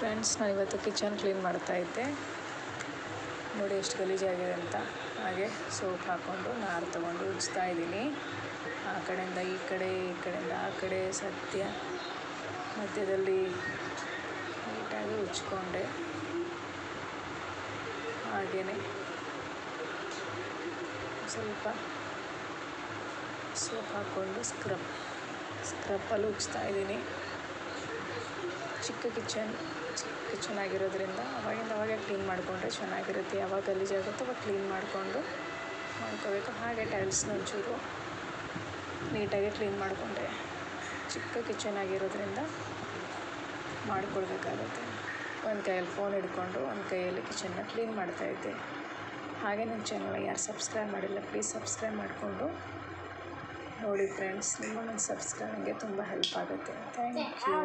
Friends, ನಾನಿವತ್ತು kitchen clean ಮಾಡ್ತಾಯಿದ್ದೆ. ನೋಡಿ ಎಷ್ಟು ಗಲೀಜಾಗಿದೆ ಅಂತ. ಹಾಗೆ ಸೋಪ್ ಹಾಕ್ಕೊಂಡು ನಾರು ತೊಗೊಂಡು ಉಜ್ತಾ ಇದ್ದೀನಿ. ಆ ಕಡೆಯಿಂದ ಈ ಕಡೆ, ಈ ಕಡೆಯಿಂದ ಆ ಕಡೆ, ಸದ್ಯ ಮಧ್ಯದಲ್ಲಿ ನೀಟಾಗಿ ಉಜ್ಕೊಂಡೆ. ಹಾಗೆಯೇ ಸ್ವಲ್ಪ ಸೋಪ್ ಹಾಕ್ಕೊಂಡು ಸ್ಕ್ರಪ್ಪಲ್ಲಿ ಉಜ್ತಾ ಇದ್ದೀನಿ. ಚಿಕ್ಕ ಕಿಚನ್ ಆಗಿರೋದ್ರಿಂದ ಅವಾಗೇ ಕ್ಲೀನ್ ಮಾಡಿಕೊಂಡ್ರೆ ಚೆನ್ನಾಗಿರುತ್ತೆ. ಯಾವಾಗ ಗಲೀಜಾಗುತ್ತೋ ಅವಾಗ ಕ್ಲೀನ್ ಮಾಡ್ಕೋಬೇಕು. ಹಾಗೆ ಟೈಲ್ಸ್ನ ಒಂಚೂರು ನೀಟಾಗಿ ಕ್ಲೀನ್ ಮಾಡಿಕೊಂಡೆ. ಚಿಕ್ಕ ಕಿಚನ್ ಆಗಿರೋದ್ರಿಂದ ಮಾಡ್ಕೊಳ್ಬೇಕಾಗುತ್ತೆ. ಒಂದು ಕೈಯಲ್ಲಿ ಫೋನ್ ಹಿಡ್ಕೊಂಡು ಒಂದು ಕೈಯಲ್ಲಿ ಕಿಚನ್ನ ಕ್ಲೀನ್ ಮಾಡ್ತಾಯಿದ್ದೆ. ಹಾಗೆ ನನ್ನ ಚಾನಲ್ನ ಯಾರು ಸಬ್ಸ್ಕ್ರೈಬ್ ಮಾಡಿಲ್ಲ, ಪ್ಲೀಸ್ ಸಬ್ಸ್ಕ್ರೈಬ್ ಮಾಡಿಕೊಂಡು ನೋಡಿ ಫ್ರೆಂಡ್ಸ್. ನಿಮ್ಮ ಸಬ್ಸ್ಕ್ರೈಬ್ ನನಗೆ ತುಂಬ ಹೆಲ್ಪ್ ಆಗುತ್ತೆ. Thank you.